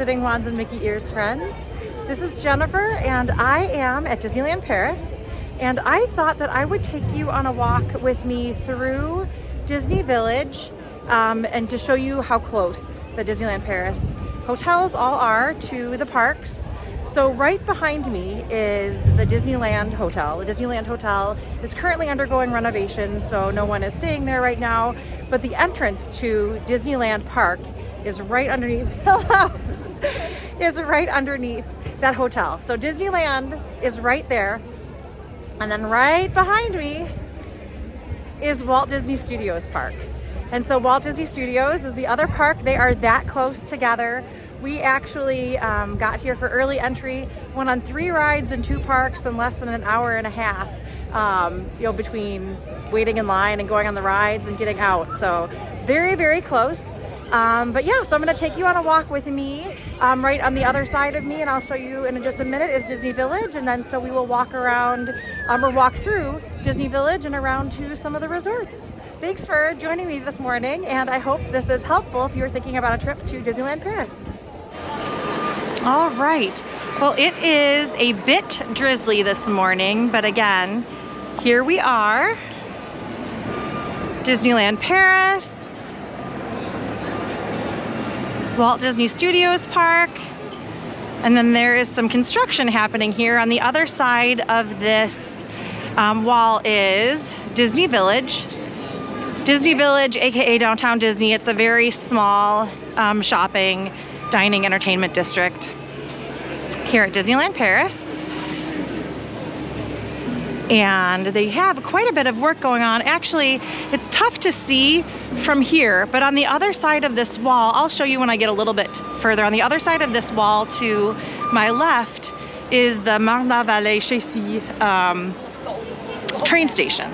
Visiting Wands and Mickey Ears friends. This is Jennifer and I am at Disneyland Paris, and I thought that I would take you on a walk with me through Disney Village and to show you how close the Disneyland Paris hotels all are to the parks. So right behind me is the Disneyland Hotel. The Disneyland Hotel is currently undergoing renovation, so no one is staying there right now, but the entrance to Disneyland Park is right underneath is right underneath that hotel. So Disneyland is right there, and then right behind me is Walt Disney Studios Park. And so Walt Disney Studios is the other park. They are that close together. We actually got here for early entry, went on 3 rides in 2 parks in less than an hour and a half, between waiting in line and going on the rides and getting out. So very, very close. But yeah, so I'm gonna take you on a walk with me. Right on the other side of me, and I'll show you in just a minute, is Disney Village. And then so we will walk around, or walk through Disney Village and around to some of the resorts. Thanks for joining me this morning, and I hope this is helpful if you're thinking about a trip to Disneyland Paris. All right, well, it is a bit drizzly this morning, but again, here we are, Disneyland Paris, Walt Disney Studios Park, and then there is some construction happening here. On the other side of this wall is Disney Village. Disney Village, aka Downtown Disney. It's a very small shopping, dining, entertainment district here at Disneyland Paris. And they have quite a bit of work going on. Actually, it's tough to see from here, but on the other side of this wall, I'll show you when I get a little bit further. On the other side of this wall to my left is the Marne-la-Vallée-Chessy train station.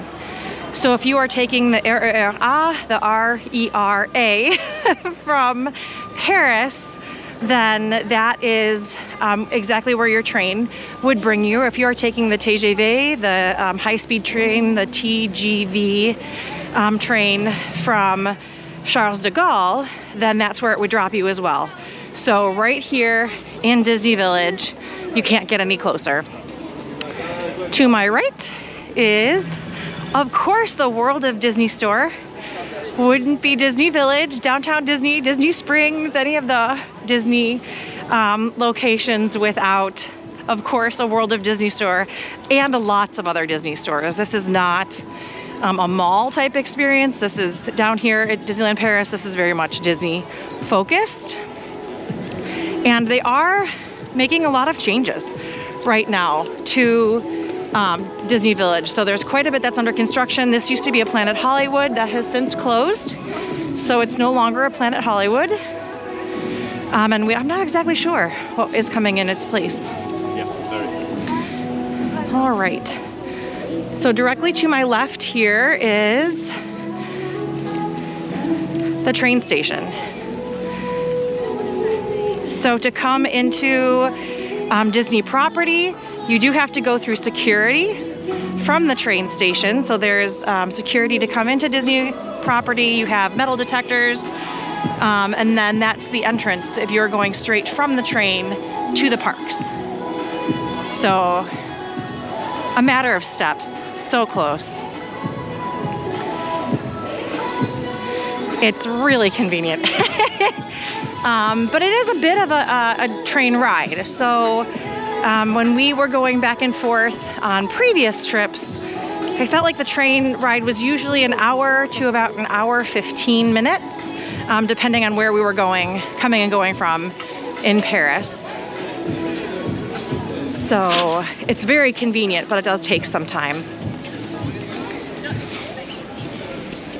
So if you are taking the RERA from Paris, then that is exactly where your train would bring you. If you are taking the TGV, the high-speed train, the TGV train from Charles de Gaulle, then that's where it would drop you as well. So right here in Disney Village, you can't get any closer. To my right is, of course, the World of Disney store. Wouldn't be Disney Village, Downtown Disney, Disney Springs, any of the Disney locations without, of course, a World of Disney store and lots of other Disney stores. This is not a mall type experience. This is down here at Disneyland Paris. This is very much Disney focused. And they are making a lot of changes right now to Disney Village. So there's quite a bit that's under construction. This used to be a Planet Hollywood that has since closed. So it's no longer a Planet Hollywood. And I'm not exactly sure what is coming in its place. Yeah, all right. So directly to my left here is the train station. So to come into Disney property, you do have to go through security from the train station. So there's security to come into Disney property. You have metal detectors, and then that's the entrance if you're going straight from the train to the parks. So a matter of steps, so close. It's really convenient. But it is a bit of a train ride. So when we were going back and forth on previous trips, I felt like the train ride was usually an hour to about an hour 15 minutes, depending on where we were coming and going from in Paris. So it's very convenient, but it does take some time.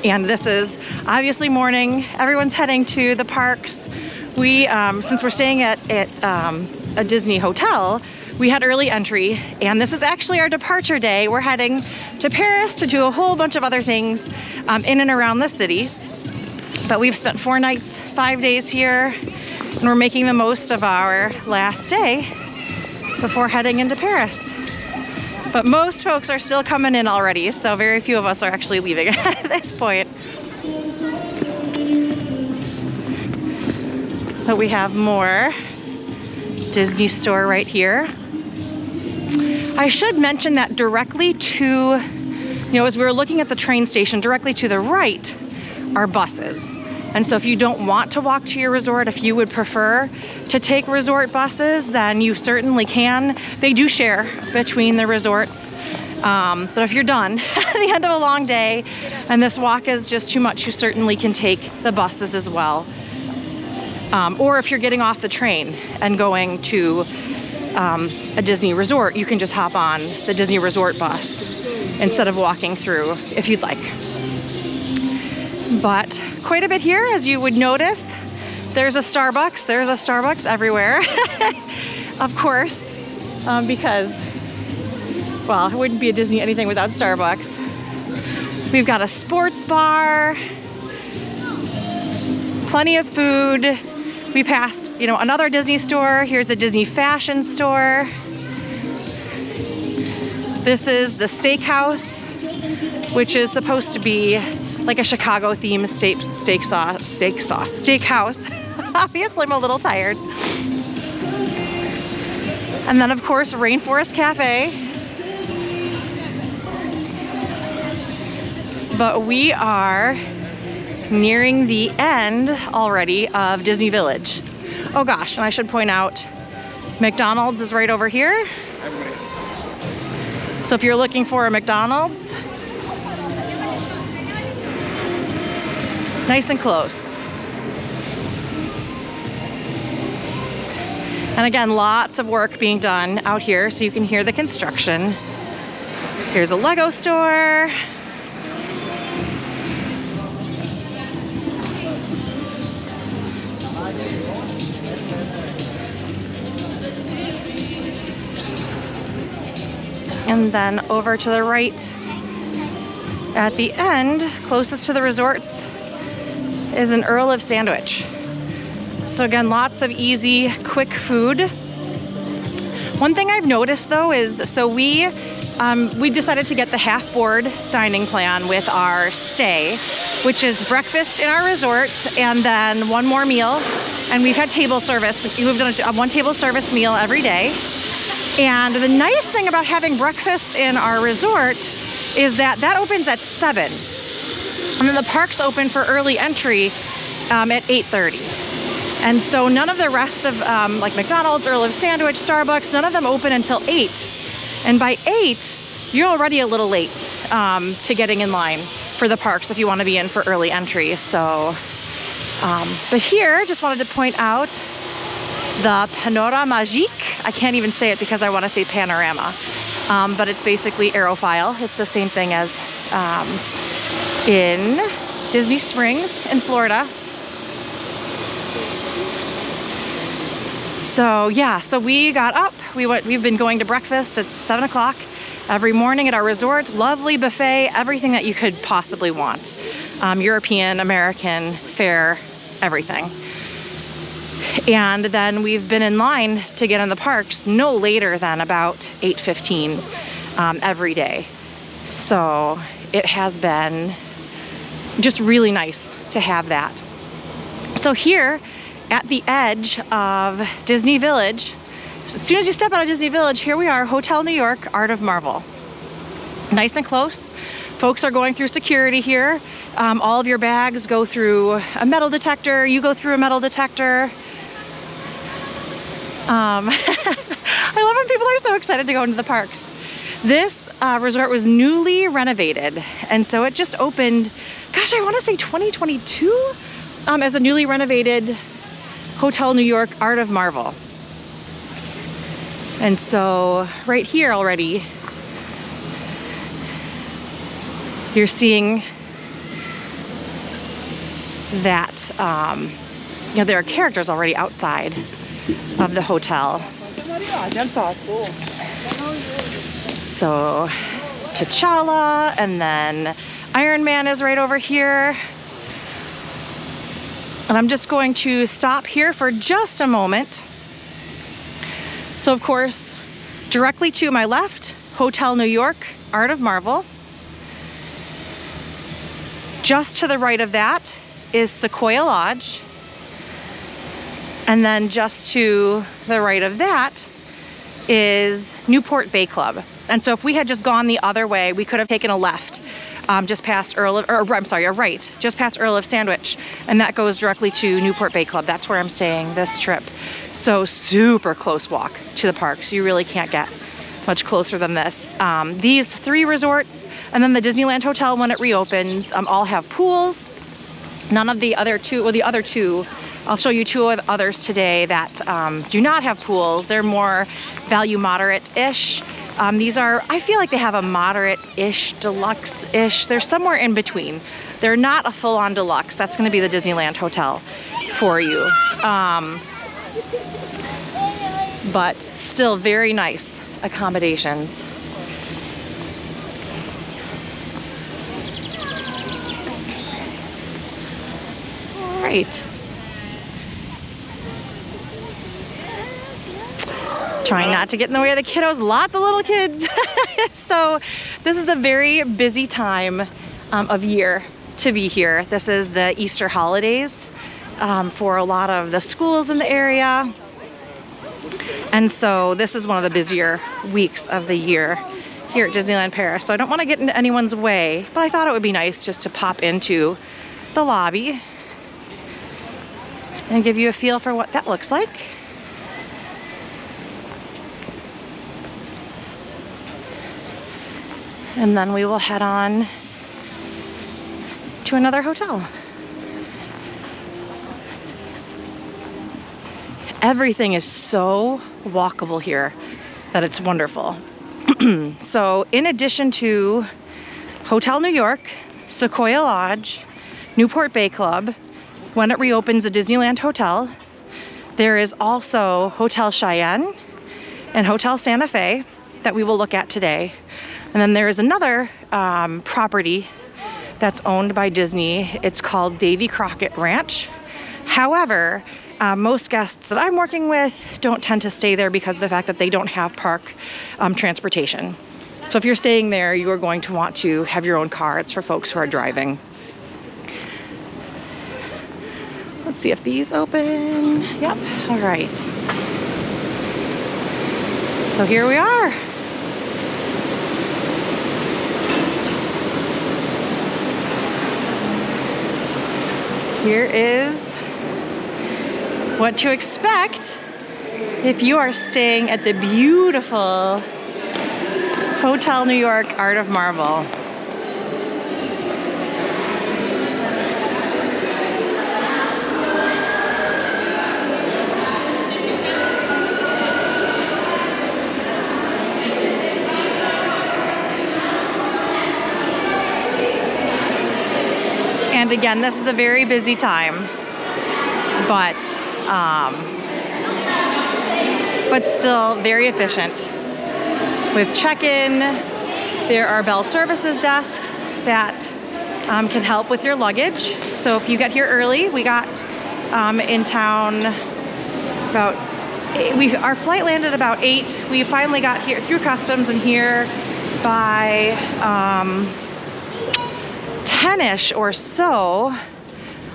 And this is obviously morning. Everyone's heading to the parks. We, since we're staying at a Disney hotel, we had early entry, and this is actually our departure day. We're heading to Paris to do a whole bunch of other things in and around the city. But we've spent 4 nights, 5 days here, and we're making the most of our last day before heading into Paris. But most folks are still coming in already, so very few of us are actually leaving at this point. But we have more Disney store right here. I should mention that directly to, as we were looking at the train station, directly to the right are buses. And so if you don't want to walk to your resort, if you would prefer to take resort buses, then you certainly can. They do share between the resorts. But if you're done at the end of a long day and this walk is just too much, you certainly can take the buses as well. Or if you're getting off the train and going to a Disney resort, you can just hop on the Disney resort bus instead of walking through if you'd like. But quite a bit here, as you would notice. There's a Starbucks. There's a Starbucks everywhere, of course, because, well, it wouldn't be a Disney anything without Starbucks. We've got a sports bar, plenty of food. We passed, another Disney store. Here's a Disney fashion store. This is the steakhouse, which is supposed to be like a Chicago themed steakhouse. Obviously, I'm a little tired. And then, of course, Rainforest Cafe. But we are nearing the end already of Disney Village. Oh gosh, and I should point out, McDonald's is right over here. So if you're looking for a McDonald's, nice and close. And again, lots of work being done out here, so you can hear the construction. Here's a Lego store. And then over to the right at the end, closest to the resorts, is an Earl of Sandwich. So again, lots of easy, quick food. One thing I've noticed though is, so we decided to get the half board dining plan with our stay, which is breakfast in our resort and then one more meal. And we've had table service. We've done a one table service meal every day. And the nice thing about having breakfast in our resort is that opens at 7. And then the parks open for early entry at 8:30. And so none of the rest of like McDonald's, Earl of Sandwich, Starbucks, none of them open until 8. And by 8, you're already a little late to getting in line for the parks if you want to be in for early entry. So, but here, just wanted to point out the iplanthemagic. I can't even say it because I want to say panorama. But it's basically aerofoil. It's the same thing as in Disney Springs in Florida. So yeah, so we got up. We've been going to breakfast at 7 o'clock every morning at our resort. Lovely buffet, everything that you could possibly want. European, American, fare, everything. And then we've been in line to get in the parks no later than about 8:15 every day. So it has been just really nice to have that. So here at the edge of Disney Village, as soon as you step out of Disney Village, here we are, Hotel New York, Art of Marvel. Nice and close. Folks are going through security here. All of your bags go through a metal detector. You go through a metal detector. I love when people are so excited to go into the parks. This resort was newly renovated, and so it just opened, gosh, I want to say 2022 as a newly renovated Hotel New York, Art of Marvel. And so right here already, you're seeing that, there are characters already outside of the hotel. So T'Challa, and then Iron Man is right over here. And I'm just going to stop here for just a moment. So of course, directly to my left, Hotel New York, Art of Marvel. Just to the right of that is Sequoia Lodge. And then just to the right of that is Newport Bay Club. And so if we had just gone the other way, we could have taken a left just past a right, just past Earl of Sandwich. And that goes directly to Newport Bay Club. That's where I'm staying this trip. So super close walk to the parks. You really can't get much closer than this. These 3 resorts and then the Disneyland Hotel when it reopens all have pools. None of the other 2, well, the other 2, I'll show you 2 others today that do not have pools. They're more value moderate-ish. These are, I feel like they have a moderate-ish, deluxe-ish. They're somewhere in between. They're not a full-on deluxe. That's gonna be the Disneyland Hotel for you. But still very nice accommodations. All right. Trying not to get in the way of the kiddos, lots of little kids. So this is a very busy time of year to be here. This is the Easter holidays for a lot of the schools in the area. And so this is one of the busier weeks of the year here at Disneyland Paris. So I don't want to get into anyone's way, but I thought it would be nice just to pop into the lobby and give you a feel for what that looks like. And then we will head on to another hotel. Everything is so walkable here that it's wonderful. So in addition to Hotel New York, Sequoia Lodge, Newport Bay Club, when it reopens the Disneyland Hotel, there is also Hotel Cheyenne and Hotel Santa Fe that we will look at today. And then there is another property that's owned by Disney. It's called Davy Crockett Ranch. However, most guests that I'm working with don't tend to stay there because of the fact that they don't have park transportation. So if you're staying there, you are going to want to have your own car. It's for folks who are driving. Let's see if these open. Yep, all right. So here we are. Here is what to expect if you are staying at the beautiful Hotel New York Art of Marvel. And again, this is a very busy time, but still very efficient. With check-in, there are Bell Services desks that can help with your luggage. So if you get here early, we got in town about, our flight landed about 8. We finally got here through customs and here by 10-ish or so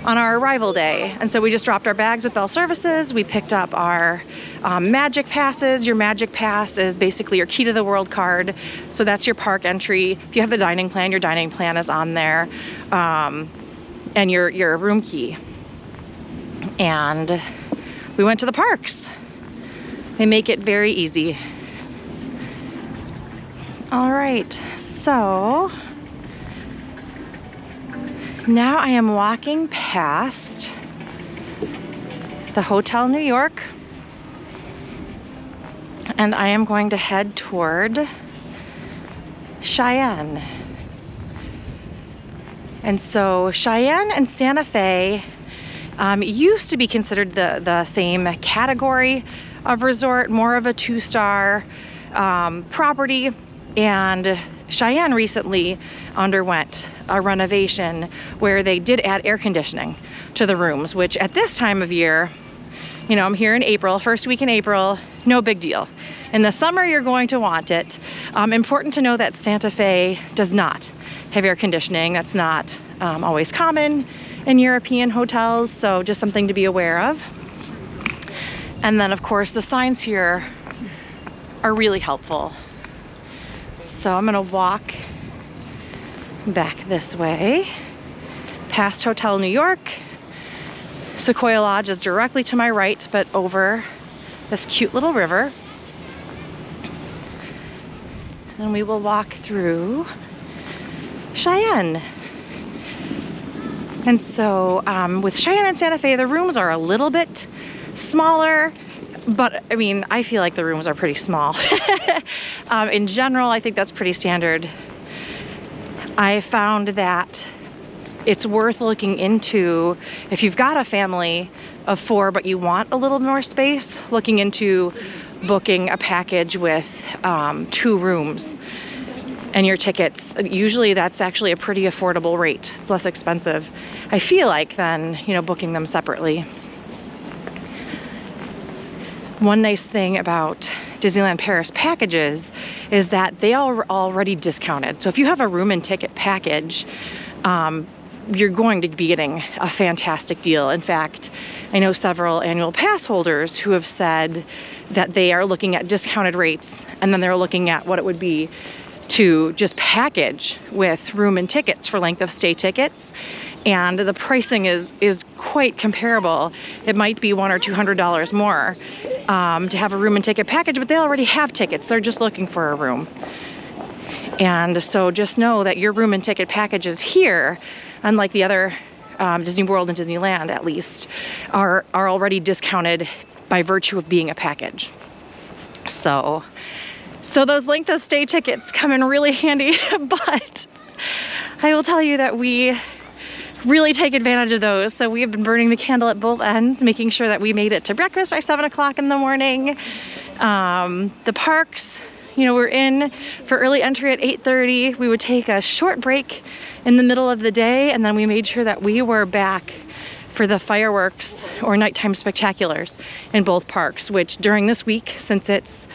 on our arrival day. And so we just dropped our bags with Bell Services. We picked up our Magic Passes. Your Magic Pass is basically your key to the world card. So that's your park entry. If you have the dining plan, your dining plan is on there. And your room key. And we went to the parks. They make it very easy. All right, so now I am walking past the Hotel New York, and I am going to head toward Cheyenne. And so Cheyenne and Santa Fe used to be considered the same category of resort, more of a 2-star property, and Cheyenne recently underwent a renovation where they did add air conditioning to the rooms, which at this time of year, you know, I'm here in April, first week in April, no big deal. In the summer, you're going to want it. Important to know that Santa Fe does not have air conditioning. That's not always common in European hotels, so just something to be aware of. And then of course the signs here are really helpful. So I'm gonna walk back this way, past Hotel New York. Sequoia Lodge is directly to my right, but over this cute little river. And we will walk through Cheyenne. And so with Cheyenne and Santa Fe, the rooms are a little bit smaller, but I mean, I feel like the rooms are pretty small. In general, I think that's pretty standard. I found that it's worth looking into, if you've got a family of 4 but you want a little more space, looking into booking a package with 2 rooms and your tickets. Usually that's actually a pretty affordable rate. It's less expensive, I feel like, than, you know, booking them separately. One nice thing about Disneyland Paris packages is that they are already discounted. So if you have a room and ticket package, you're going to be getting a fantastic deal. In fact, I know several annual pass holders who have said that they are looking at discounted rates, and then they're looking at what it would be to just package with room and tickets for length of stay tickets. And the pricing is quite comparable. It might be $100 or $200 more to have a room and ticket package, but they already have tickets. They're just looking for a room. And so just know that your room and ticket packages here, unlike the other Disney World and Disneyland at least, are already discounted by virtue of being a package. So those length of stay tickets come in really handy, but I will tell you that we really take advantage of those. So we have been burning the candle at both ends, making sure that we made it to breakfast by 7 o'clock in the morning. The parks, you know, we're in for early entry at 8:30. We would take a short break in the middle of the day, and then we made sure that we were back for the fireworks or nighttime spectaculars in both parks, which during this week, since it's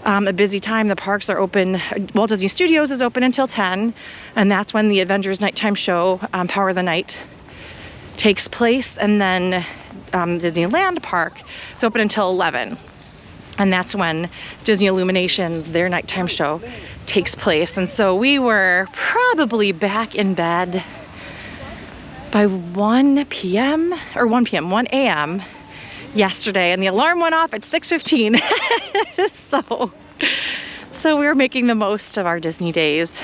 a busy time, the parks are open. Walt Disney Studios is open until 10, and that's when the Avengers nighttime show, Power of the Night, takes place. And then Disneyland Park is open until 11. And that's when Disney Illuminations, their nighttime show, takes place. And so we were probably back in bed by 1 p.m. or 1 p.m., 1 a.m. yesterday, and the alarm went off at 6:15. So we were making the most of our Disney days.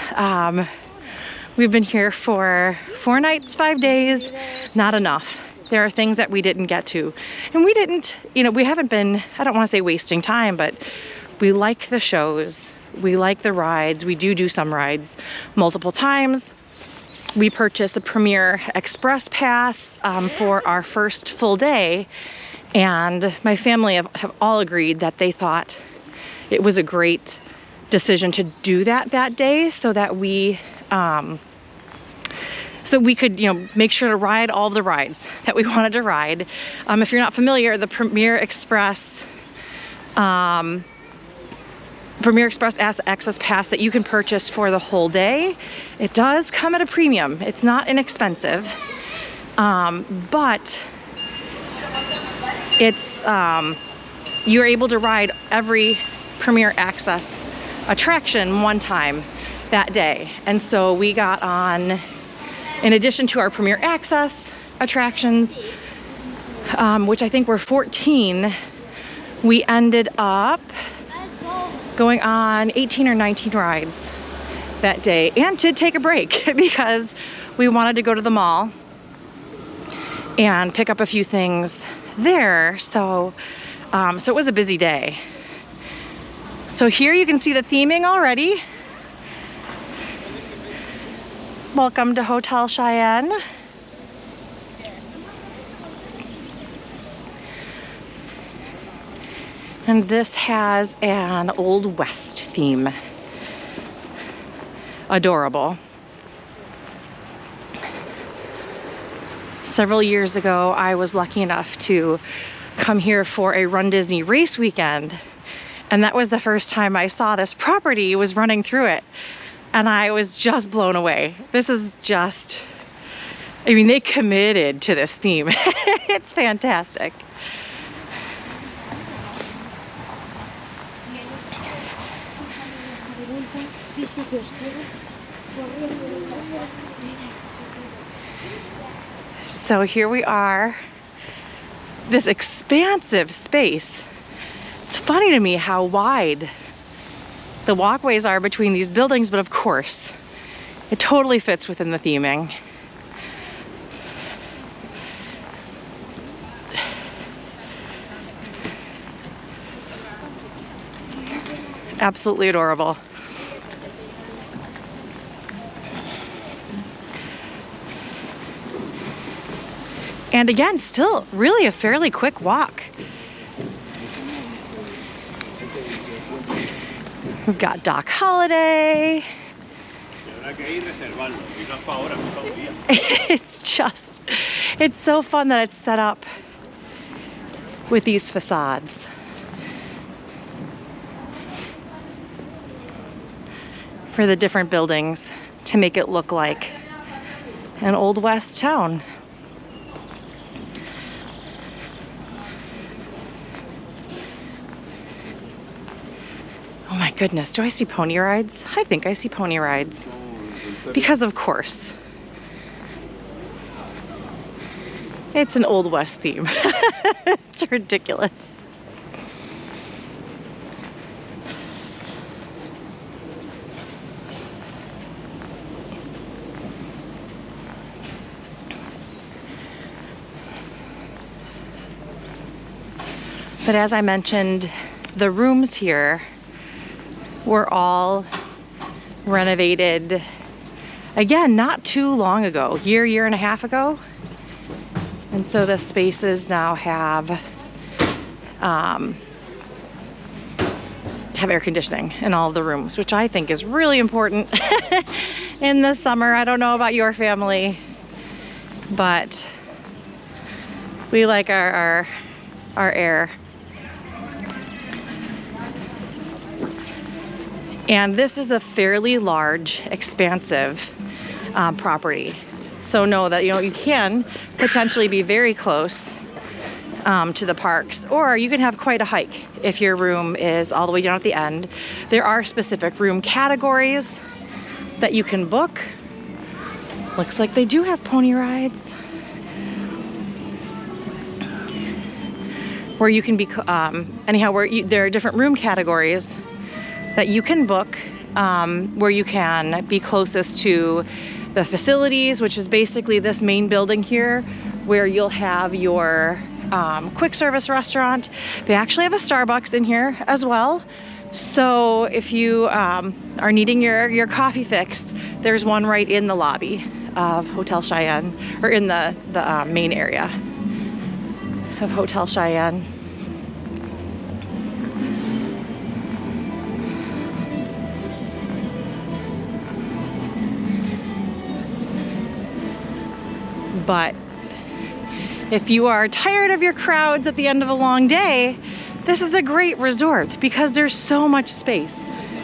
We've been here for 4 nights, 5 days, not enough. There are things that we didn't get to. And we didn't, you know, we haven't been, I don't want to say wasting time, but we like the shows. We like the rides. We do some rides multiple times. We purchased a Premier Express pass for our first full day. And my family have all agreed that they thought it was a great decision to do that day, so that we could, you know, make sure to ride all the rides that we wanted to ride. If you're not familiar, the Premier Express Access Pass that you can purchase for the whole day, it does come at a premium. It's not inexpensive, but it's you're able to ride every Premier Access attraction one time that day. And so we got on, in addition to our Premier Access attractions, which I think were 14, we ended up going on 18 or 19 rides that day, and to take a break because we wanted to go to the mall and pick up a few things there. So it was a busy day. So here you can see the theming already. Welcome to Hotel Cheyenne. And this has an Old West theme. Adorable. Several years ago, I was lucky enough to come here for a Run Disney race weekend. And that was the first time I saw this property was running through it. And I was just blown away. This is just, I mean, they committed to this theme. It's fantastic. So here we are, this expansive space. It's funny to me how wide the walkways are between these buildings, but of course, it totally fits within the theming. Absolutely adorable. And again, still really a fairly quick walk. We've got Doc Holiday. It's so fun that it's set up with these facades. For the different buildings to make it look like an Old West town. Oh my goodness, do I see pony rides? I think I see pony rides. Because of course. It's an Old West theme. It's ridiculous. But as I mentioned, the rooms here were all renovated, again, not too long ago, year and a half ago. And so the spaces now have air conditioning in all of the rooms, which I think is really important in the summer. I don't know about your family, but we like our air. And this is a fairly large, expansive property. So know that you can potentially be very close to the parks, or you can have quite a hike if your room is all the way down at the end. There are specific room categories that you can book. Looks like they do have pony rides. Where you can be, there are different room categories that you can book where you can be closest to the facilities, which is basically this main building here, where you'll have your quick service restaurant. They actually have a Starbucks in here as well. So if you are needing your coffee fix, there's one right in the lobby of Hotel Cheyenne, or in the main area of Hotel Cheyenne. But if you are tired of your crowds at the end of a long day, this is a great resort because there's so much space.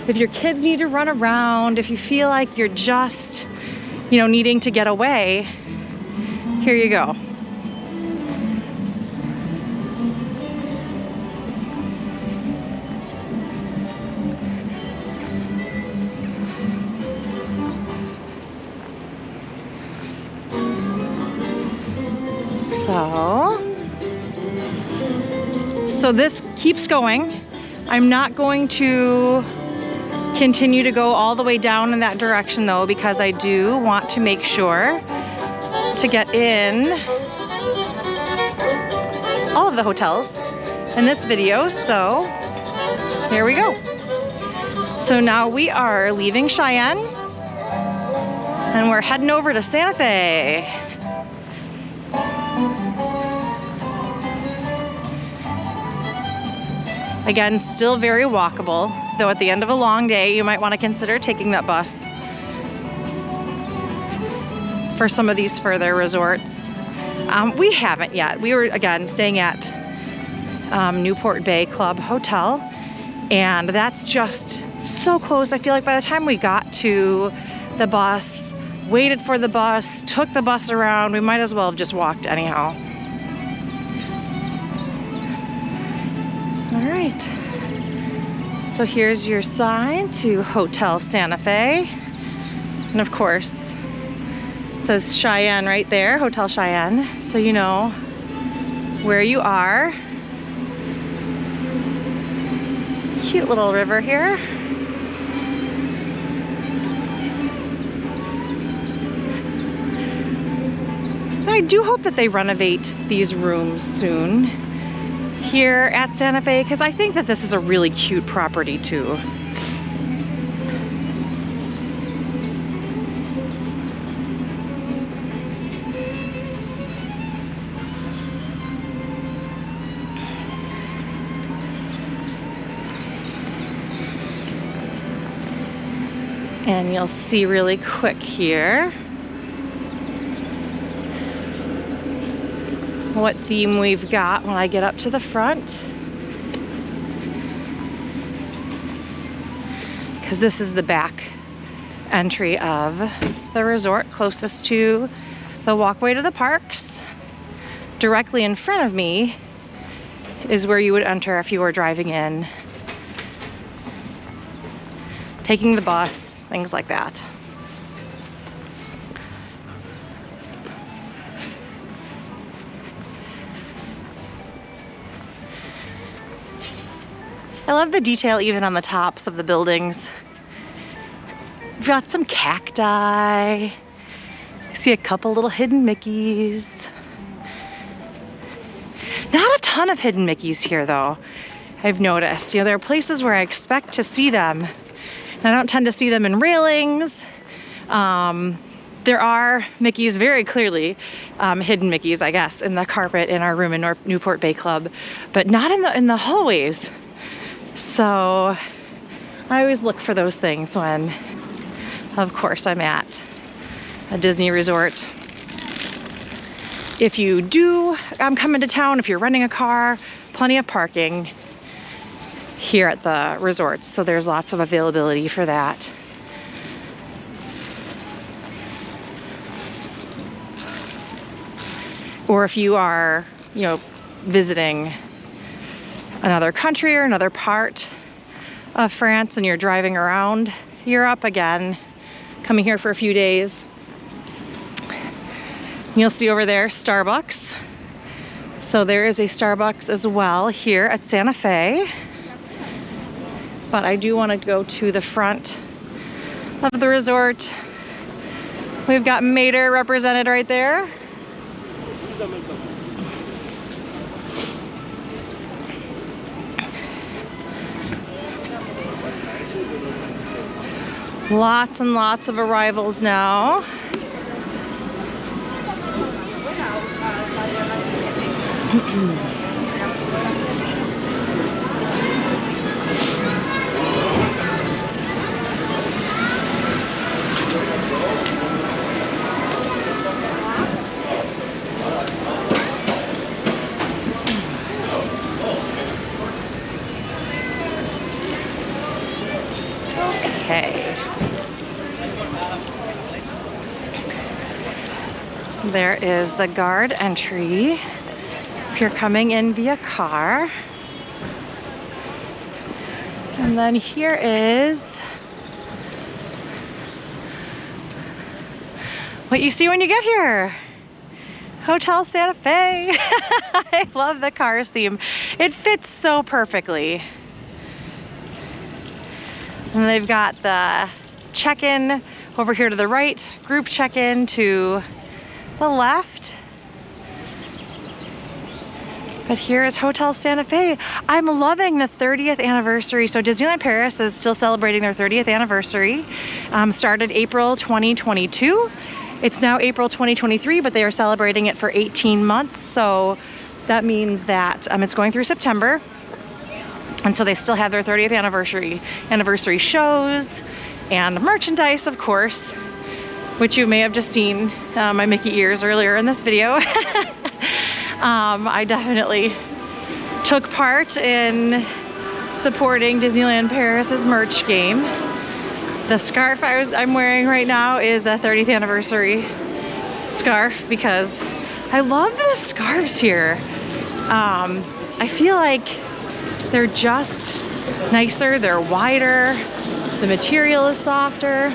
If your kids need to run around, if you feel like you're just, needing to get away, here you go. So this keeps going. I'm not going to continue to go all the way down in that direction though, because I do want to make sure to get in all of the hotels in this video. So here we go. So now we are leaving Cheyenne and we're heading over to Santa Fe. Again, still very walkable, though at the end of a long day, you might want to consider taking that bus for some of these further resorts. We haven't yet. We were, again, staying at Newport Bay Club Hotel, and that's just so close. I feel like by the time we got to the bus, waited for the bus, took the bus around, we might as well have just walked anyhow. All right, So here's your sign to Hotel Santa Fe. And of course, it says Cheyenne right there, Hotel Cheyenne, so you know where you are. Cute little river here. I do hope that they renovate these rooms soon here at Santa Fe, because I think that this is a really cute property too. And you'll see really quick here what theme we've got when I get up to the front. Because this is the back entry of the resort, closest to the walkway to the parks. Directly in front of me is where you would enter if you were driving in, taking the bus, things like that. I love the detail even on the tops of the buildings. We've got some cacti. I see a couple little hidden Mickeys. Not a ton of hidden Mickeys here though, I've noticed. You know, there are places where I expect to see them, and I don't tend to see them in railings. There are Mickeys, very clearly hidden Mickeys, I guess, in the carpet in our room in Newport Bay Club, but not in the hallways. So I always look for those things when, of course, I'm at a Disney resort. If you do come into town, if you're renting a car, plenty of parking here at the resorts, so there's lots of availability for that. Or if you are, you know, visiting another country or another part of France and you're driving around Europe again, coming here for a few days, you'll see over there Starbucks. So there is a Starbucks as well here at Santa Fe. But I do want to go to the front of the resort. We've got Mater represented right there. Lots and lots of arrivals now. Okay. There is the guard entry if you're coming in via car. And then here is what you see when you get here. Hotel Santa Fe. I love the Cars theme. It fits so perfectly. And they've got the check-in over here to the right, group check-in to the left. But here is Hotel Santa Fe. I'm loving the 30th anniversary. So Disneyland Paris is still celebrating their 30th anniversary. Started April 2022. It's now April 2023, but they are celebrating it for 18 months. So that means that it's going through September. And so they still have their 30th anniversary shows and merchandise, of course, which you may have just seen my Mickey ears earlier in this video. I definitely took part in supporting Disneyland Paris's merch game. The scarf I'm wearing right now is a 30th anniversary scarf because I love the scarves here. I feel like they're just nicer, they're wider, the material is softer.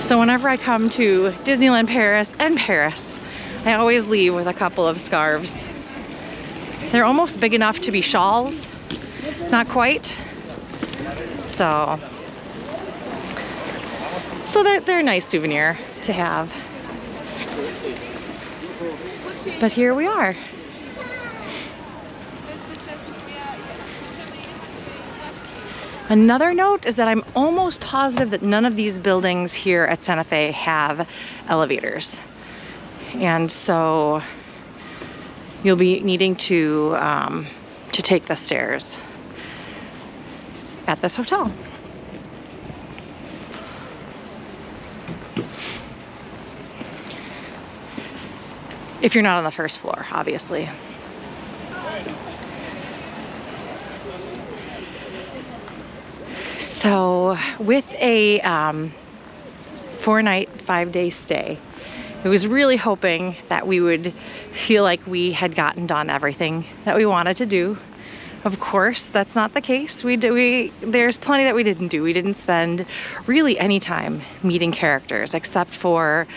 So whenever I come to Disneyland Paris and Paris, I always leave with a couple of scarves. They're almost big enough to be shawls, not quite. So they're a nice souvenir to have. But here we are. Another note is that I'm almost positive that none of these buildings here at Santa Fe have elevators. And so you'll be needing to take the stairs at this hotel. If you're not on the first floor, obviously. So with a 4-night, 5-day stay, I was really hoping that we would feel like we had gotten done everything that we wanted to do. Of course, that's not the case. There's plenty that we didn't do. We didn't spend really any time meeting characters except for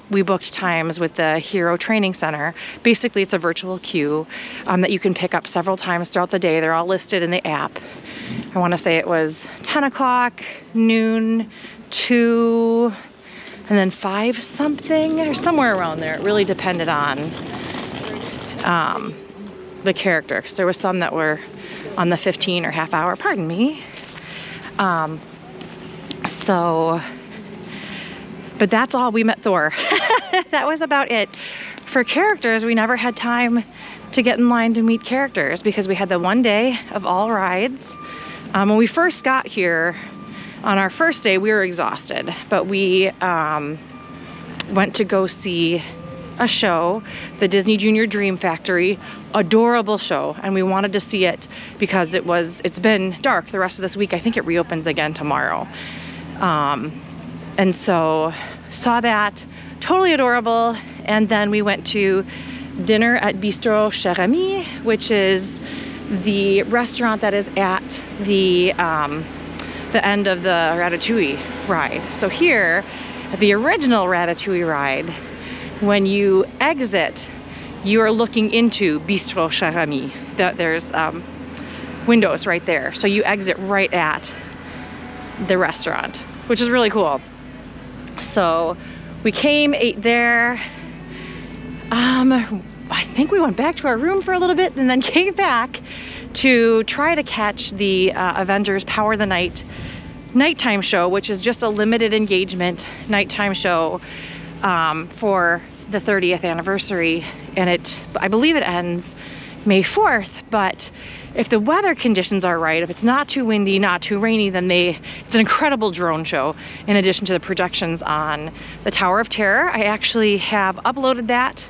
we booked times with the Hero Training Center. Basically, it's a virtual queue that you can pick up several times throughout the day. They're all listed in the app. I want to say it was 10 o'clock, noon, 2, and then 5 something, or somewhere around there. It really depended on the character. So there was some that were on the 15 or half hour, pardon me. But that's all. We met Thor. That was about it. For characters, we never had time to get in line to meet characters because we had the one day of all rides. When we first got here, on our first day, we were exhausted, but we went to go see a show, the Disney Junior Dream Factory, adorable show, and we wanted to see it because it's been dark the rest of this week. I think it reopens again tomorrow. And so saw that, totally adorable. And then we went to dinner at Bistro Cher Ami, which is the restaurant that is at the end of the Ratatouille ride. So here, at the original Ratatouille ride, when you exit, you are looking into Bistro Cher Ami. There's windows right there. So you exit right at the restaurant, which is really cool. So we came, ate there. I think we went back to our room for a little bit and then came back to try to catch the Avengers Power the Night nighttime show, which is just a limited engagement nighttime show for the 30th anniversary. And I believe it ends May 4th, but if the weather conditions are right, if it's not too windy, not too rainy, then it's an incredible drone show in addition to the projections on the Tower of Terror. I actually have uploaded that,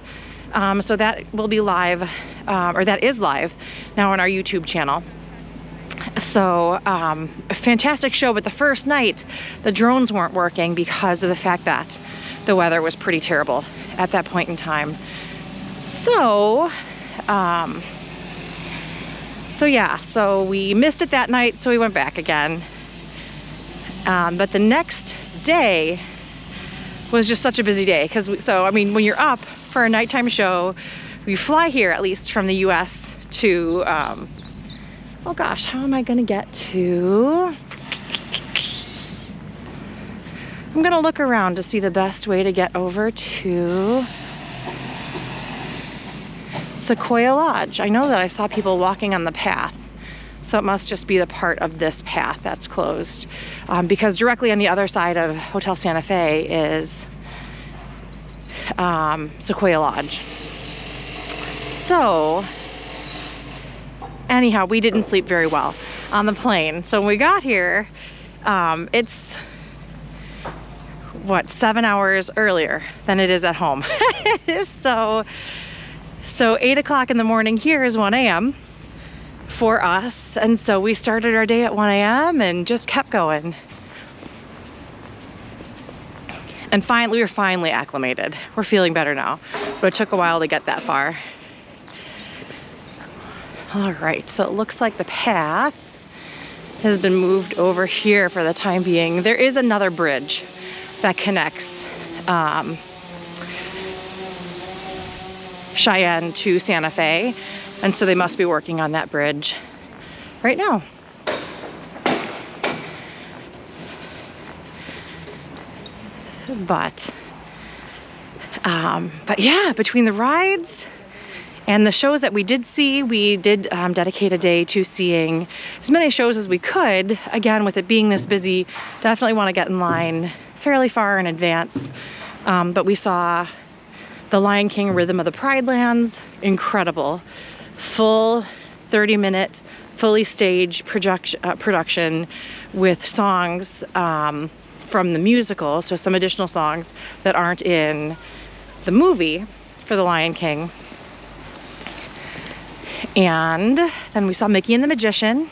so that will be live, or that is live now on our YouTube channel. So a fantastic show, but the first night the drones weren't working because of the fact that the weather was pretty terrible at that point in time. So so we missed it that night, so we went back again. But the next day was just such a busy day when you're up for a nighttime show, we fly here, at least from the US, to oh gosh, how am I gonna get to? I'm gonna look around to see the best way to get over to Sequoia Lodge. I know that I saw people walking on the path, so it must just be the part of this path that's closed, because directly on the other side of Hotel Santa Fe is Sequoia Lodge. So anyhow, we didn't sleep very well on the plane. So when we got here, it's 7 hours earlier than it is at home. So 8 o'clock in the morning here is 1 a.m. for us. And so we started our day at 1 a.m. and just kept going. And we were finally acclimated. We're feeling better now, but it took a while to get that far. All right, so it looks like the path has been moved over here for the time being. There is another bridge that connects Cheyenne to Santa Fe, and so they must be working on that bridge right now. But yeah, between the rides and the shows that we did see, we did dedicate a day to seeing as many shows as we could. Again, with it being this busy, definitely want to get in line fairly far in advance. But we saw The Lion King, Rhythm of the Pride Lands, incredible. Full 30-minute, fully staged production with songs from the musical, so some additional songs that aren't in the movie for The Lion King. And then we saw Mickey and the Magician,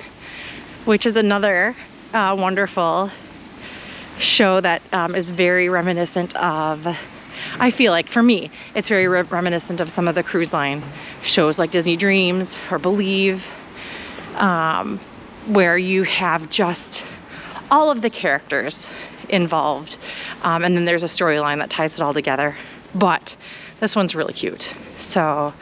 which is another wonderful show that is very reminiscent of, I feel like for me, it's very reminiscent of some of the cruise line shows like Disney Dreams or Believe, where you have just all of the characters involved, and then there's a storyline that ties it all together. But this one's really cute. So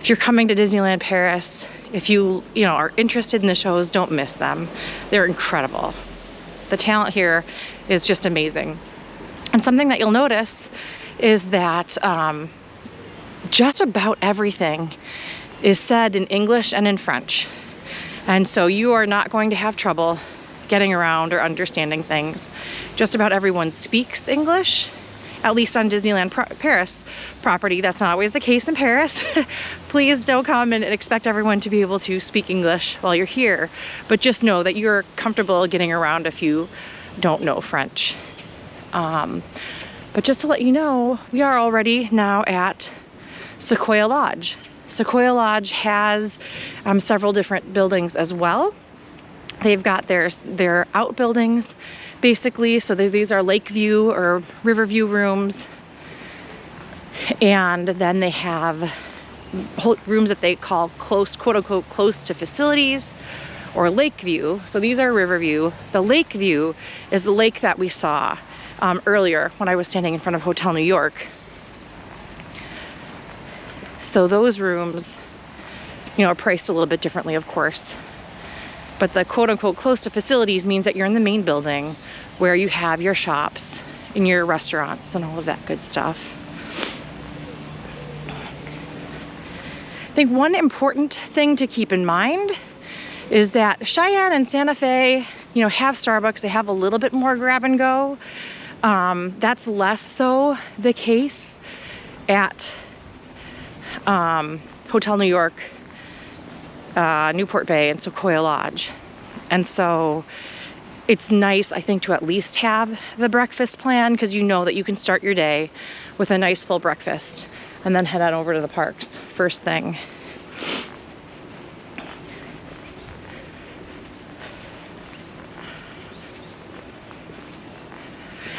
if you're coming to Disneyland Paris, if you are interested in the shows, don't miss them. They're incredible. The talent here is just amazing. And something that you'll notice is that just about everything is said in English and in French. And so you are not going to have trouble getting around or understanding things. Just about everyone speaks English, at least on Disneyland Paris property. That's not always the case in Paris. Please don't come and expect everyone to be able to speak English while you're here, but just know that you're comfortable getting around if you don't know French. But just to let you know, we are already now at Sequoia Lodge. Sequoia Lodge has several different buildings as well. They've got their outbuildings, basically. So these are lake view or river view rooms. And then they have rooms that they call close, quote unquote, close to facilities, or lake view. So these are river view. The lake view is the lake that we saw earlier when I was standing in front of Hotel New York. So those rooms, are priced a little bit differently, of course. But the quote unquote close to facilities means that you're in the main building where you have your shops and your restaurants and all of that good stuff. I think one important thing to keep in mind is that Cheyenne and Santa Fe, have Starbucks. They have a little bit more grab and go. That's less so the case at Hotel New York, Newport Bay, and Sequoia Lodge. And so it's nice, I think, to at least have the breakfast plan, because you know that you can start your day with a nice full breakfast and then head on over to the parks first thing.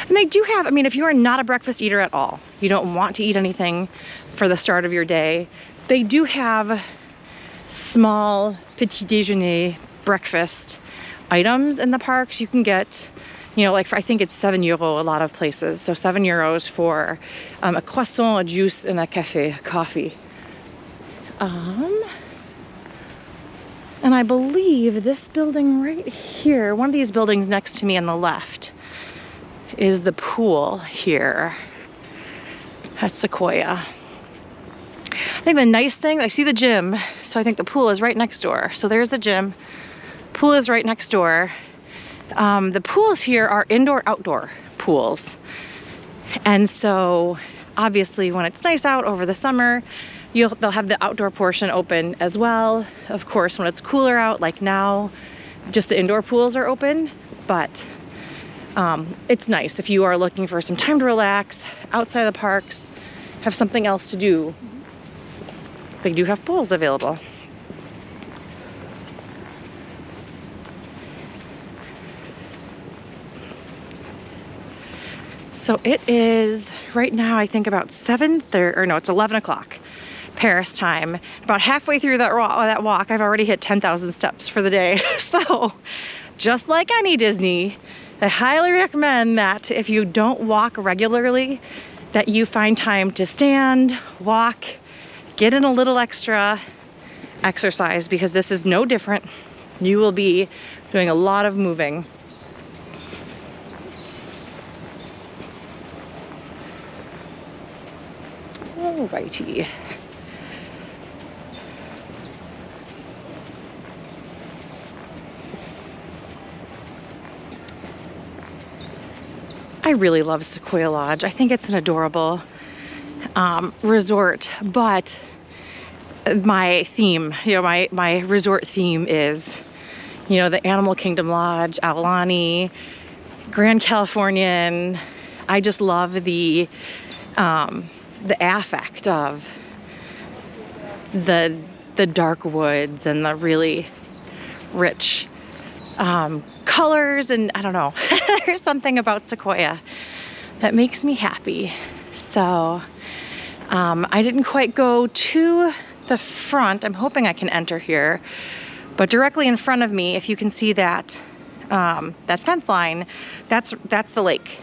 And they do have, if you are not a breakfast eater at all, you don't want to eat anything for the start of your day, they do have small petit déjeuner breakfast items in the parks. You can get, like I think it's €7 a lot of places. So €7 for a croissant, a juice, and a coffee. And I believe this building right here, one of these buildings next to me on the left, is the pool here at Sequoia. I think the nice thing, I see the gym, so I think the pool is right next door. So there's the gym, pool is right next door. The pools here are indoor-outdoor pools. And so obviously when it's nice out over the summer, they'll have the outdoor portion open as well. Of course, when it's cooler out, like now, just the indoor pools are open, but it's nice if you are looking for some time to relax outside the parks, have something else to do. They do have pools available. So it is right now, I think about 7:30, or no, it's 11 o'clock. Paris time. About halfway through that walk, I've already hit 10,000 steps for the day. So just like any Disney, I highly recommend that if you don't walk regularly, that you find time to stand, walk, get in a little extra exercise, because this is no different. You will be doing a lot of moving. Alrighty. I really love Sequoia Lodge. I think it's an adorable resort, but my theme, my resort theme is, the Animal Kingdom Lodge, Avalani, Grand Californian. I just love the affect of the dark woods and the really rich colors, and I don't know, there's something about Sequoia that makes me happy. So I didn't quite go to the front. I'm hoping I can enter here, but directly in front of me, if you can see that that fence line, that's the lake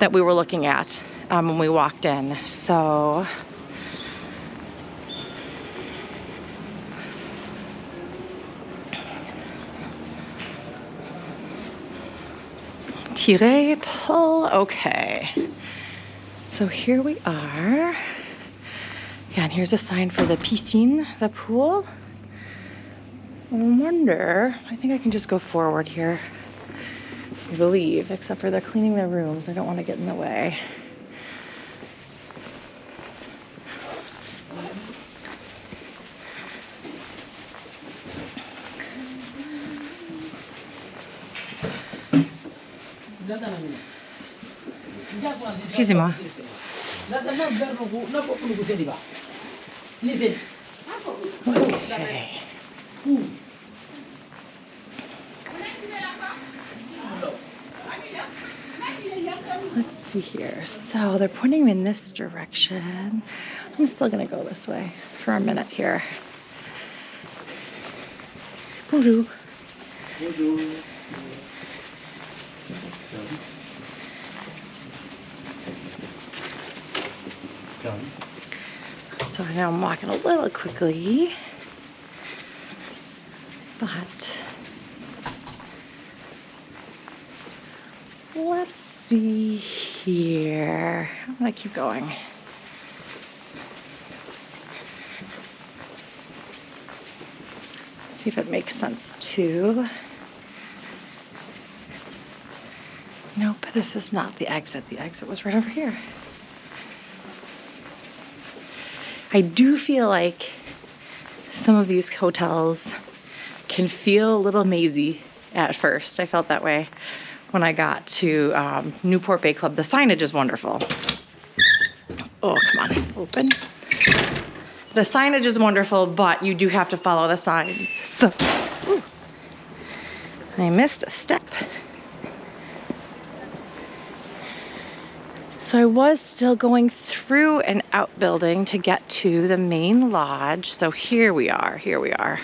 that we were looking at when we walked in. So Tirer, pull, okay. So here we are. Yeah, and here's a sign for the piscine, the pool. I wonder, I think I can just go forward here, I believe, except for they're cleaning their rooms. I don't want to get in the way. Excusez-moi. Okay. Let's see here. So they're pointing me in this direction. I'm still gonna go this way for a minute here. Bonjour. Bonjour. So I know I'm walking a little quickly, but let's see here. I'm gonna keep going. See if it makes sense to. Nope, this is not the exit. The exit was right over here. I do feel like some of these hotels can feel a little mazy at first. I felt that way when I got to Newport Bay Club. The signage is wonderful. Oh, come on, open. The signage is wonderful, but you do have to follow the signs. So, ooh, I missed a step. So I was still going through an outbuilding to get to the main lodge. So here we are, here we are.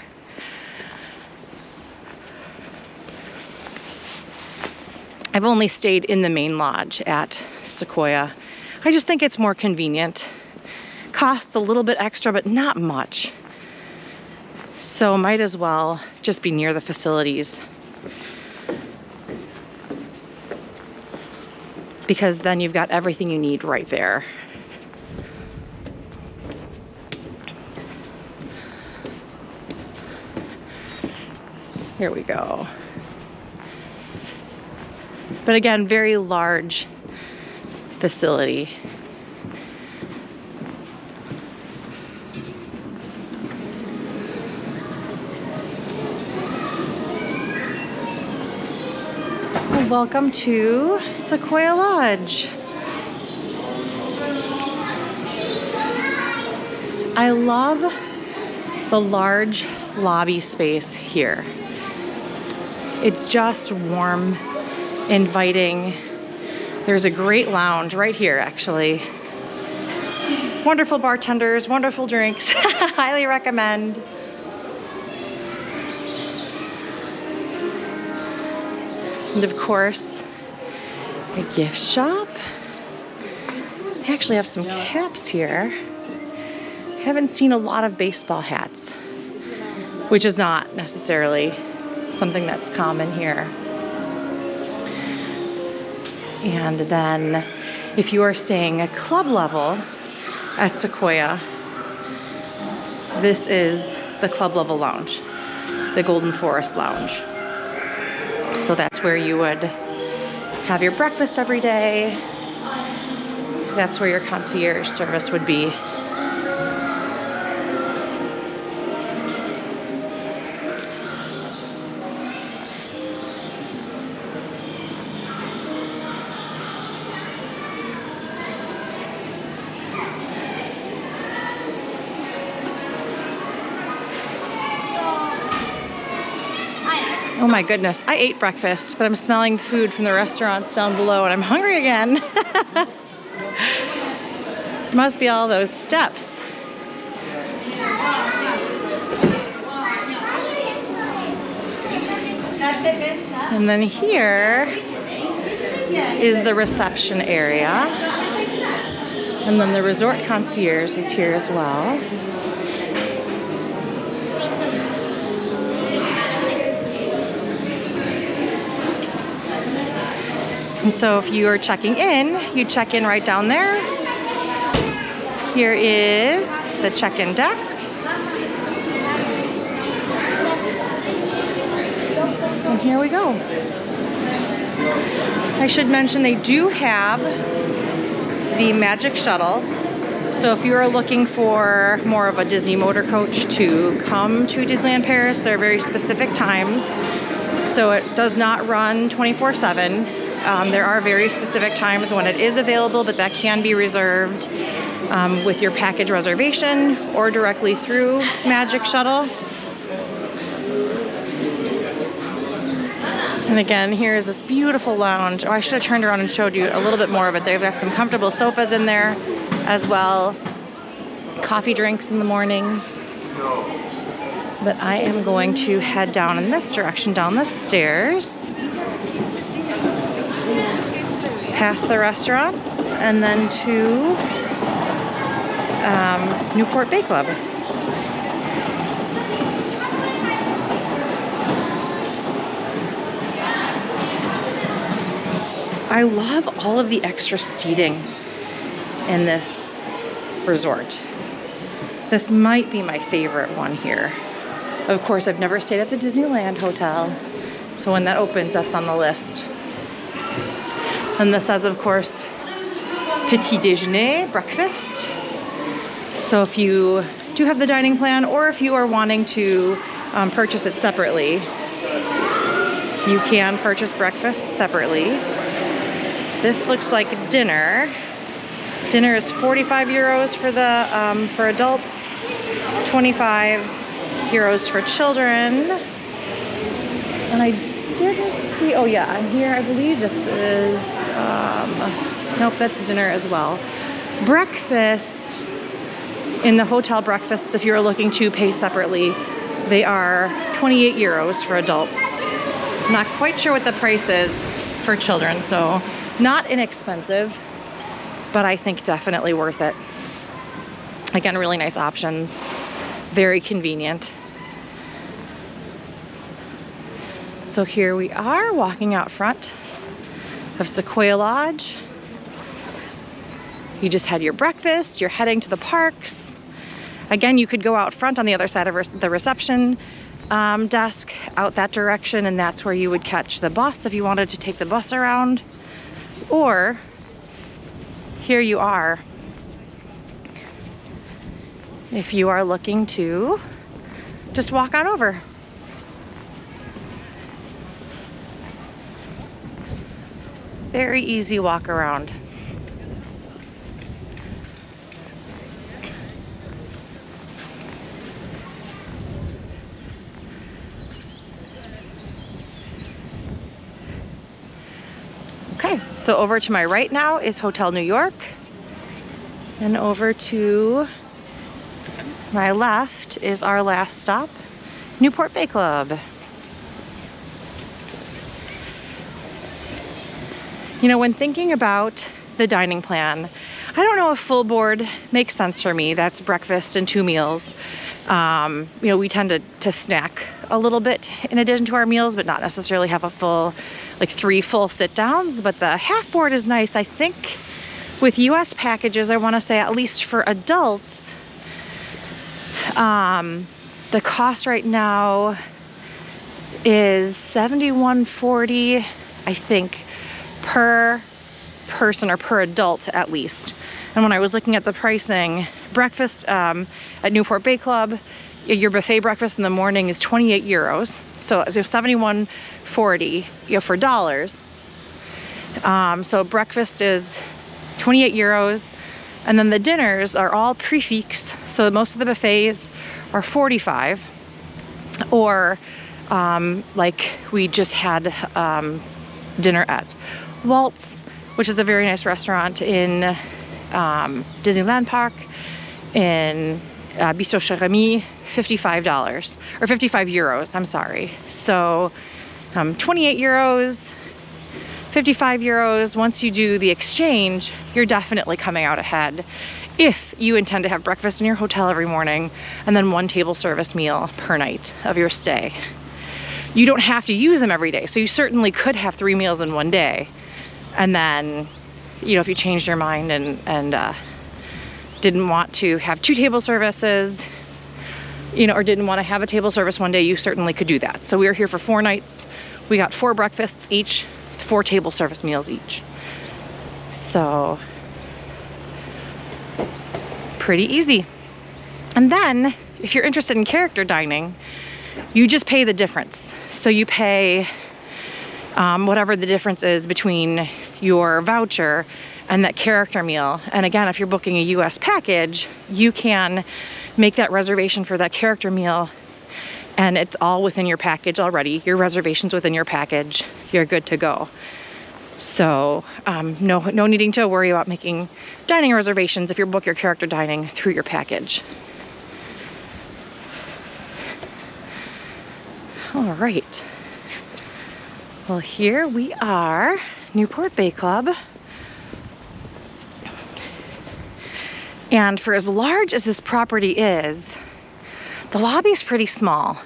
I've only stayed in the main lodge at Sequoia. I just think it's more convenient. Costs a little bit extra, but not much. So might as well just be near the facilities, because then you've got everything you need right there. Here we go. But again, very large facility. Welcome to Sequoia Lodge. I love the large lobby space here. It's just warm, inviting. There's a great lounge right here, actually. Wonderful bartenders, wonderful drinks. Highly recommend. And of course, a gift shop. They actually have some caps here. Haven't seen a lot of baseball hats, which is not necessarily something that's common here. And then if you are staying at club level at Sequoia, this is the club level lounge, the Golden Forest Lounge. So that's where you would have your breakfast every day. That's where your concierge service would be. Oh my goodness, I ate breakfast, but I'm smelling food from the restaurants down below and I'm hungry again. Must be all those steps. And then here is the reception area. And then the resort concierge is here as well. And so if you are checking in, you check in right down there. Here is the check-in desk. And here we go. I should mention they do have the Magic Shuttle. So if you are looking for more of a Disney motor coach to come to Disneyland Paris, there are very specific times. So it does not run 24/7. There are very specific times when it is available, but that can be reserved with your package reservation or directly through Magic Shuttle. And again, here's this beautiful lounge. Oh, I should have turned around and showed you a little bit more of it. They've got some comfortable sofas in there as well. Coffee drinks in the morning. But I am going to head down in this direction, down the stairs. Past the restaurants and then to Newport Bay Club. I love all of the extra seating in this resort. This might be my favorite one here. Of course, I've never stayed at the Disneyland Hotel, so when that opens, that's on the list. And this has, of course, petit déjeuner, breakfast. So if you do have the dining plan, or if you are wanting to purchase it separately, you can purchase breakfast separately. This looks like dinner. Dinner is 45 euros for the for adults, 25 euros for children. And I didn't see, oh yeah, and here I believe this is, nope, that's dinner as well. Breakfast, in the hotel breakfasts, if you're looking to pay separately, they are 28 euros for adults. I'm not quite sure what the price is for children, so not inexpensive, but I think definitely worth it. Again, really nice options, very convenient. So here we are walking out front of Sequoia Lodge. You just had your breakfast, you're heading to the parks. Again, you could go out front on the other side of the reception desk out that direction, and that's where you would catch the bus if you wanted to take the bus around. Or here you are if you are looking to just walk on over. Very easy walk around. Okay, so over to my right now is Hotel New York. And over to my left is our last stop, Newport Bay Club. You know, when thinking about the dining plan, I don't know if full board makes sense for me. That's breakfast and 2 meals. You know, we tend to snack a little bit in addition to our meals, but not necessarily have a full, like 3 full sit downs. But the half board is nice. I think with US packages, I want to say at least for adults, the cost right now is $71.40, I think, per person or per adult at least. And when I was looking at the pricing, breakfast at Newport Bay Club, your buffet breakfast in the morning is 28 euros. So 71.40, you know, for dollars. So breakfast is 28 euros. And then the dinners are all prix-fixe. So most of the buffets are 45. Or like we just had dinner at Walt's, which is a very nice restaurant in Disneyland Park, in Bistro Cherami, $55, or 55 euros, I'm sorry. So 28 euros, 55 euros. Once you do the exchange, you're definitely coming out ahead if you intend to have breakfast in your hotel every morning and then 1 table service meal per night of your stay. You don't have to use them every day, so you certainly could have 3 meals in one day. And then, you know, if you changed your mind and didn't want to have 2 table services, you know, or didn't want to have a table service one day, you certainly could do that. So we were here for 4 nights. We got 4 breakfasts each, 4 table service meals each. So pretty easy. And then if you're interested in character dining, you just pay the difference. So you pay whatever the difference is between your voucher and that character meal. And again, if you're booking a US package, you can make that reservation for that character meal and it's all within your package already. Your reservation's within your package. You're good to go. So no needing to worry about making dining reservations if you book your character dining through your package. All right. Well, here we are, Newport Bay Club. And for as large as this property is, the lobby is pretty small.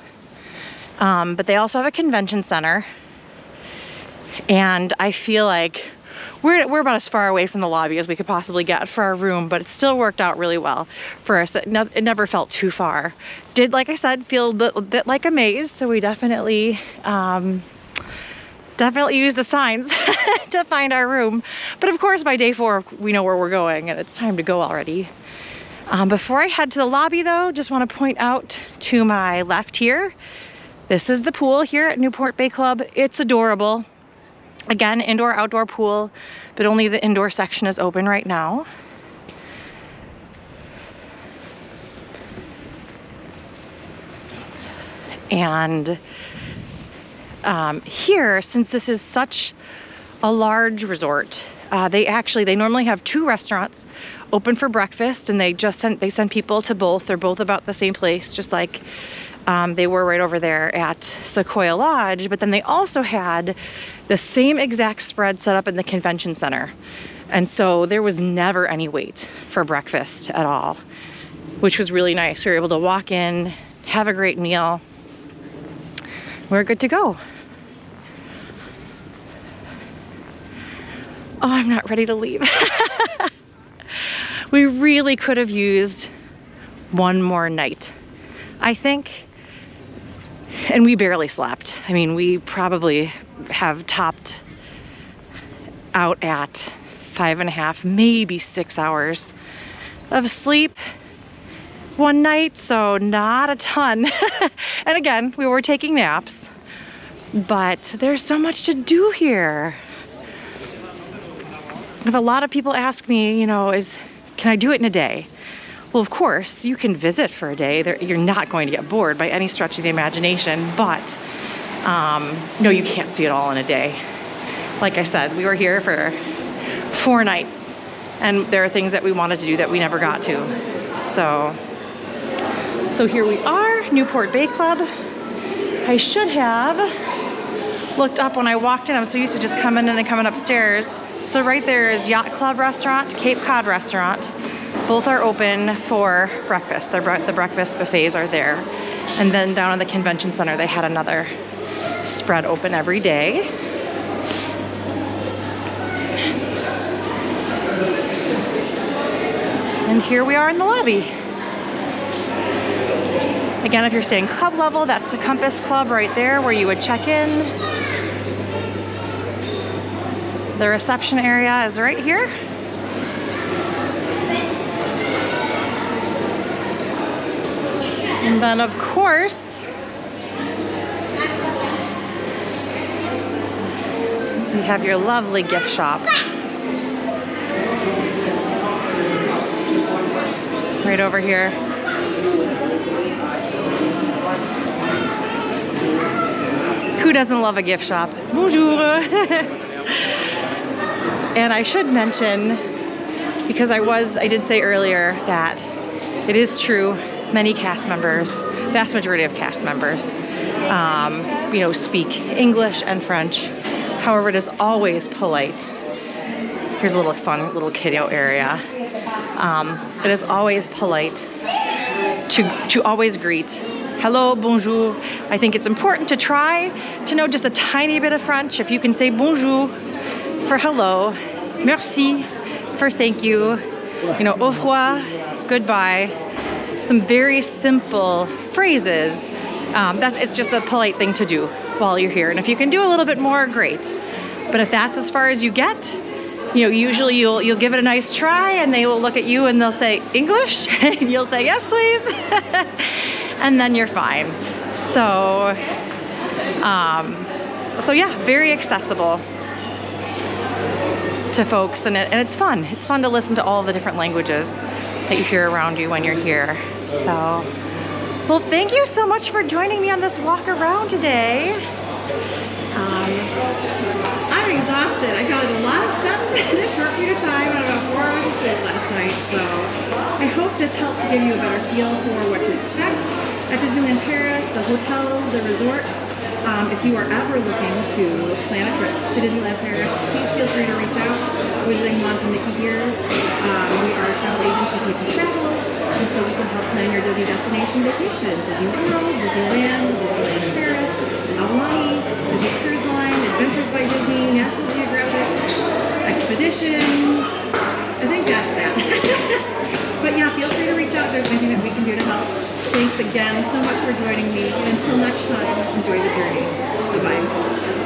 But they also have a convention center. And I feel like we're about as far away from the lobby as we could possibly get for our room, but it still worked out really well for us. It never felt too far. Did, like I said, feel a bit like a maze, so we definitely use the signs to find our room. But of course, by day 4, we know where we're going and it's time to go already. Before I head to the lobby though, just want to point out to my left here, this is the pool here at Newport Bay Club. It's adorable. Again, indoor, outdoor pool, but only the indoor section is open right now. And here, since this is such a large resort, they normally have 2 restaurants open for breakfast, and they send people to both. They're both about the same place, just like they were right over there at Sequoia Lodge. But then they also had the same exact spread set up in the convention center, and so there was never any wait for breakfast at all, which was really nice. We were able to walk in, have a great meal. We're good to go. Oh, I'm not ready to leave. We really could have used one more night, I think. And we barely slept. I mean, we probably have topped out at 5.5, maybe 6 hours of sleep one night, so not a ton. And again, we were taking naps, but there's so much to do here. If a lot of people ask me, you know, can I do it in a day? Well, of course, you can visit for a day. You're not going to get bored by any stretch of the imagination, but no, you can't see it all in a day. Like I said, we were here for 4 nights, And there are things that we wanted to do that we never got to. So here we are, Newport Bay Club. I should have looked up when I walked in. I'm so used to just coming in and coming upstairs. So right there is Yacht Club Restaurant, Cape Cod Restaurant. Both are open for breakfast. The breakfast buffets are there. And then down in the convention center, they had another spread open every day. And here we are in the lobby. Again, if you're staying club level, that's the Compass Club right there where you would check in. The reception area is right here. And then of course, you have your lovely gift shop. Right over here. Who doesn't love a gift shop? Bonjour. And I should mention, because I did say earlier that it is true, many cast members, vast majority of cast members, you know, speak English and French. However, it is always polite. Here's a little fun little kiddo area. It is always polite to always greet. Hello, bonjour. I think it's important to try to know just a tiny bit of French. If you can say bonjour for hello, merci for thank you, you know, au revoir, goodbye. Some very simple phrases. That it's just a polite thing to do while you're here. And if you can do a little bit more, great. But if that's as far as you get, you know, usually you'll give it a nice try and they will look at you and they'll say, English? And you'll say, yes, please. And then you're fine. So yeah, very accessible to folks, and it's fun. It's fun to listen to all the different languages that you hear around you when you're here. So, well, thank you so much for joining me on this walk around today. I'm exhausted. I counted a lot of steps in a short period of time and about 4 hours of sleep last night. So I hope this helped to give you a better feel for what to expect at Disneyland Paris, the hotels, the resorts. If you are ever looking to plan a trip to Disneyland Paris, please feel free to reach out. Visiting Walt and Mickey Ears. We are travel agents with Mickey Travels, and so we can help plan your Disney destination vacation. Disney World, Disneyland, Disneyland Paris, Aulani, Disney Cruise Line, Adventures by Disney, National Geographic, Expeditions. I think that's that. But yeah, feel free to reach out if there's anything that we can do to help. Thanks again so much for joining me. And until next time, enjoy the journey. Bye-bye.